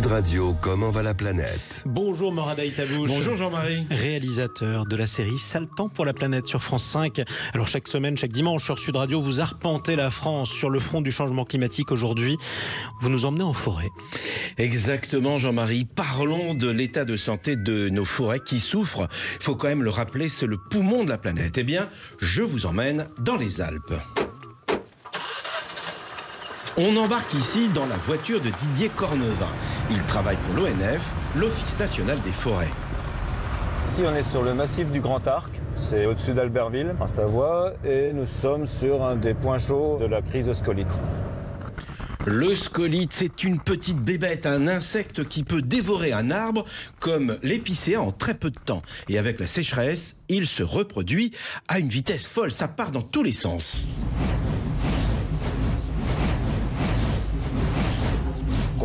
Sud Radio, comment va la planète? Bonjour Morad Tabouche. Bonjour Jean-Marie. Réalisateur de la série Sale temps pour la planète sur France 5. Alors chaque semaine, chaque dimanche sur Sud Radio, vous arpentez la France sur le front du changement climatique. Aujourd'hui, vous nous emmenez en forêt. Exactement Jean-Marie. Parlons de l'état de santé de nos forêts qui souffrent. Il faut quand même le rappeler, c'est le poumon de la planète. Eh bien, je vous emmène dans les Alpes. On embarque ici dans la voiture de Didier Cornevin. Il travaille pour l'ONF, l'Office national des forêts. Ici, on est sur le massif du Grand Arc. C'est au-dessus d'Albertville, en Savoie, et nous sommes sur un des points chauds de la crise de scolyte. Le scolyte, c'est une petite bébête, un insecte qui peut dévorer un arbre comme l'épicéa en très peu de temps. Et avec la sécheresse, il se reproduit à une vitesse folle. Ça part dans tous les sens.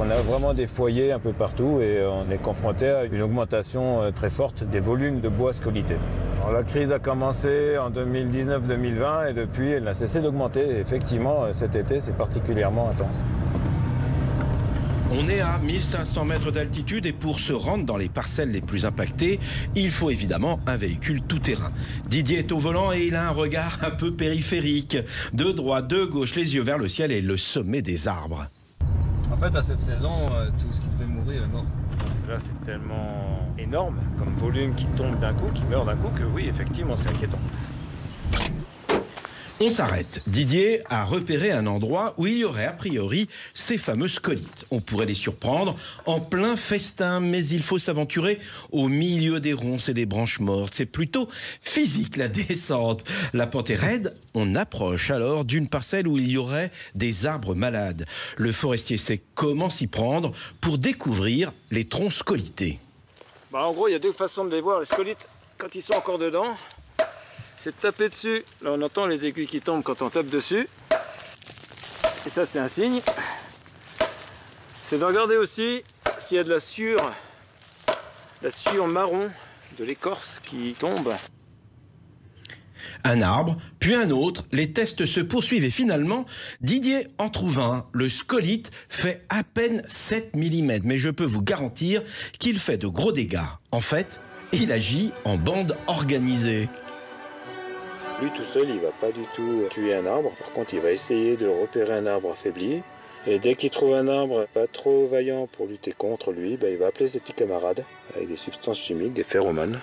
On a vraiment des foyers un peu partout et on est confronté à une augmentation très forte des volumes de bois scolyté. Alors, la crise a commencé en 2019-2020 et depuis elle n'a cessé d'augmenter. Effectivement, cet été, c'est particulièrement intense. On est à 1500 mètres d'altitude et pour se rendre dans les parcelles les plus impactées, il faut évidemment un véhicule tout-terrain. Didier est au volant et il a un regard un peu périphérique. De droite, de gauche, les yeux vers le ciel et le sommet des arbres. En fait, à cette saison, tout ce qui devait mourir est mort. Là, c'est tellement énorme comme volume qui tombe d'un coup, qui meurt d'un coup, que oui, effectivement, c'est inquiétant. On s'arrête. Didier a repéré un endroit où il y aurait a priori ces fameux scolytes. On pourrait les surprendre en plein festin, mais il faut s'aventurer au milieu des ronces et des branches mortes. C'est plutôt physique la descente. La pente est raide. On approche alors d'une parcelle où il y aurait des arbres malades. Le forestier sait comment s'y prendre pour découvrir les troncs scolités. En gros, il y a deux façons de les voir. Les scolytes, quand ils sont encore dedans, c'est de taper dessus. Là, on entend les aiguilles qui tombent quand on tape dessus. Et ça, c'est un signe. C'est de regarder aussi s'il y a de la sueur marron de l'écorce qui tombe. Un arbre, puis un autre, les tests se poursuivent et finalement, Didier en trouve un. Le scolyte fait à peine 7 mm, mais je peux vous garantir qu'il fait de gros dégâts. En fait, il agit en bande organisée. Lui tout seul, il va pas du tout tuer un arbre. Par contre, il va essayer de repérer un arbre affaibli. Et dès qu'il trouve un arbre pas trop vaillant pour lutter contre lui, il va appeler ses petits camarades avec des substances chimiques, des phéromones.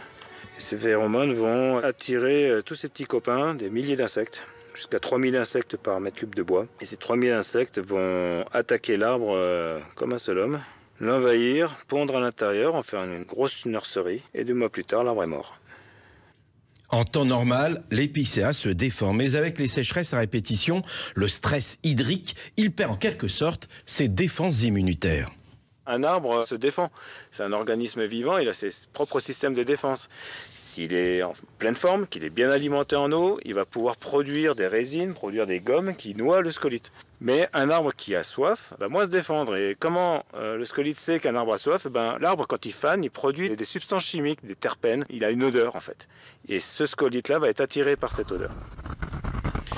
Et ces phéromones vont attirer tous ses petits copains, des milliers d'insectes, jusqu'à 3000 insectes par mètre cube de bois. Et ces 3000 insectes vont attaquer l'arbre comme un seul homme, l'envahir, pondre à l'intérieur, en faire une grosse nurserie. Et 2 mois plus tard, l'arbre est mort. En temps normal, l'épicéa se défend, mais avec les sécheresses à répétition, le stress hydrique, il perd en quelque sorte ses défenses immunitaires. Un arbre se défend. C'est un organisme vivant, il a ses propres systèmes de défense. S'il est en pleine forme, qu'il est bien alimenté en eau, il va pouvoir produire des résines, produire des gommes qui noient le scolyte. Mais un arbre qui a soif va moins se défendre. Et comment le scolyte sait qu'un arbre a soif? L'arbre, quand il fane, il produit des substances chimiques, des terpènes. Il a une odeur en fait. Et ce scolyte-là va être attiré par cette odeur.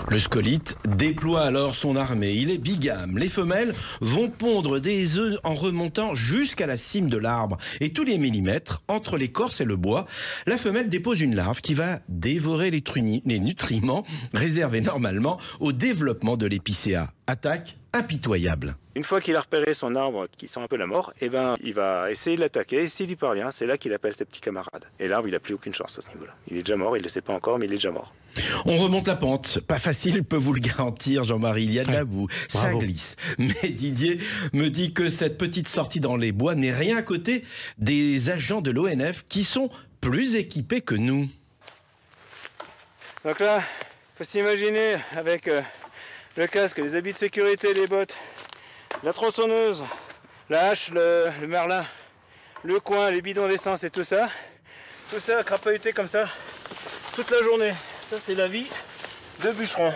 Le scolyte déploie alors son armée. Il est bigame. Les femelles vont pondre des œufs en remontant jusqu'à la cime de l'arbre. Et tous les millimètres, entre l'écorce et le bois, la femelle dépose une larve qui va dévorer les nutriments réservés normalement au développement de l'épicéa. Attaque impitoyable. Une fois qu'il a repéré son arbre qui sent un peu la mort, il va essayer de l'attaquer. Et s'il y parvient, c'est là qu'il appelle ses petits camarades. Et l'arbre, il n'a plus aucune chance à ce niveau-là. Il est déjà mort, il ne le sait pas encore, mais il est déjà mort. On remonte la pente. Pas facile, je peux vous le garantir, Jean-Marie. Il y a de la boue, ça glisse. Mais Didier me dit que cette petite sortie dans les bois n'est rien à côté des agents de l'ONF qui sont plus équipés que nous. Donc là, il faut s'imaginer avec le casque, les habits de sécurité, les bottes, la tronçonneuse, la hache, le merlin, le coin, les bidons d'essence et tout ça crapahuté comme ça toute la journée. Ça, c'est la vie de bûcherons.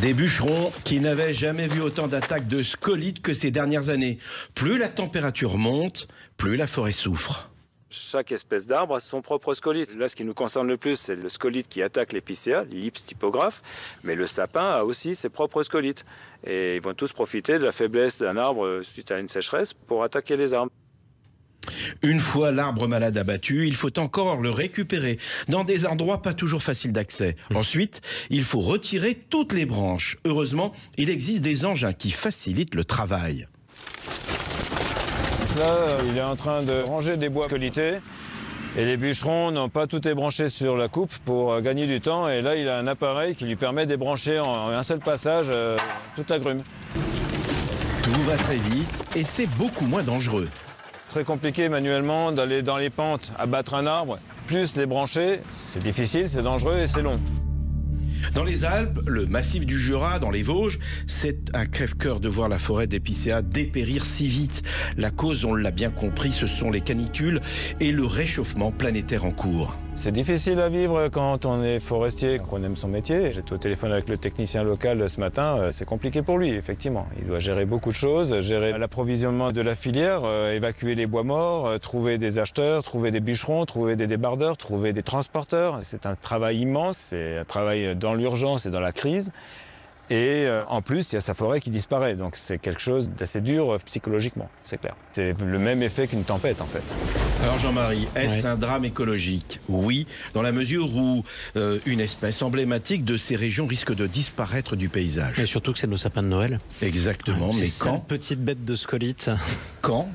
Des bûcherons qui n'avaient jamais vu autant d'attaques de scolytes que ces dernières années. Plus la température monte, plus la forêt souffre. Chaque espèce d'arbre a son propre scolyte. Là, ce qui nous concerne le plus, c'est le scolyte qui attaque l'épicéa, l'ellipse typographe, mais le sapin a aussi ses propres scolytes. Et ils vont tous profiter de la faiblesse d'un arbre suite à une sécheresse pour attaquer les arbres. Une fois l'arbre malade abattu, il faut encore le récupérer dans des endroits pas toujours faciles d'accès. Ensuite, il faut retirer toutes les branches. Heureusement, il existe des engins qui facilitent le travail. Là, il est en train de ranger des bois scolités et les bûcherons n'ont pas tout ébranché sur la coupe pour gagner du temps. Et là, il a un appareil qui lui permet d'ébrancher en un seul passage toute la grume. Tout va très vite et c'est beaucoup moins dangereux. Très compliqué manuellement d'aller dans les pentes, abattre un arbre, plus les brancher. C'est difficile, c'est dangereux et c'est long. Dans les Alpes, le massif du Jura, dans les Vosges, c'est un crève-cœur de voir la forêt d'épicéa dépérir si vite. La cause, on l'a bien compris, ce sont les canicules et le réchauffement planétaire en cours. C'est difficile à vivre quand on est forestier, qu'on aime son métier. J'étais au téléphone avec le technicien local ce matin, c'est compliqué pour lui, effectivement. Il doit gérer beaucoup de choses, gérer l'approvisionnement de la filière, évacuer les bois morts, trouver des acheteurs, trouver des bûcherons, trouver des débardeurs, trouver des transporteurs. C'est un travail immense, c'est un travail dans l'urgence et dans la crise. Et en plus, il y a sa forêt qui disparaît. Donc c'est quelque chose d'assez dur psychologiquement, c'est clair. C'est le même effet qu'une tempête, en fait. Alors Jean-Marie, est-ce un drame écologique? Oui, dans la mesure où une espèce emblématique de ces régions risque de disparaître du paysage. Et surtout que c'est nos sapins de Noël. Exactement, mais quand? Petite bête de scolyte. Quand?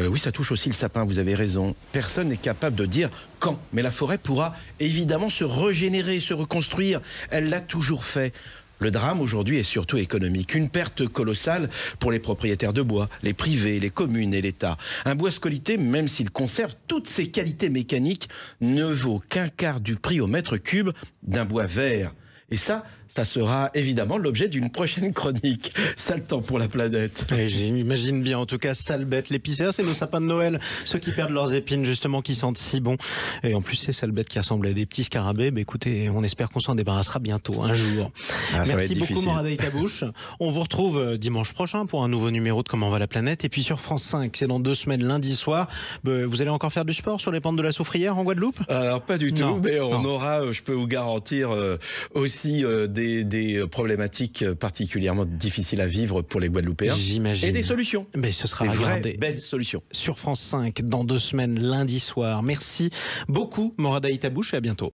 Oui, ça touche aussi le sapin, vous avez raison. Personne n'est capable de dire quand. Mais la forêt pourra évidemment se régénérer, se reconstruire. Elle l'a toujours fait. Le drame aujourd'hui est surtout économique. Une perte colossale pour les propriétaires de bois, les privés, les communes et l'État. Un bois scolité, même s'il conserve toutes ses qualités mécaniques, ne vaut qu'un quart du prix au mètre cube d'un bois vert. Et ça sera évidemment l'objet d'une prochaine chronique. Sale temps pour la planète. Et j'imagine bien, en tout cas, sale bête. L'épicéa, c'est nos sapins de Noël. Ceux qui perdent leurs épines, justement, qui sentent si bon. Et en plus, ces sales bêtes qui ressemblent à des petits scarabées. Bah, écoutez, on espère qu'on s'en débarrassera bientôt, un jour. Merci beaucoup, Morad Aïtabouche. On vous retrouve dimanche prochain pour un nouveau numéro de Comment va la planète. Et puis sur France 5, c'est dans 2 semaines, lundi soir. Vous allez encore faire du sport sur les pentes de la Soufrière en Guadeloupe? Alors, pas du tout, mais on aura, je peux vous garantir, aussi des problématiques particulièrement difficiles à vivre pour les Guadeloupéens. J'imagine. Et des solutions. Mais ce sera des vraies, regardé belles solutions. sur France 5 dans 2 semaines, lundi soir. Merci beaucoup, Morad Aïtabouche, et à bientôt.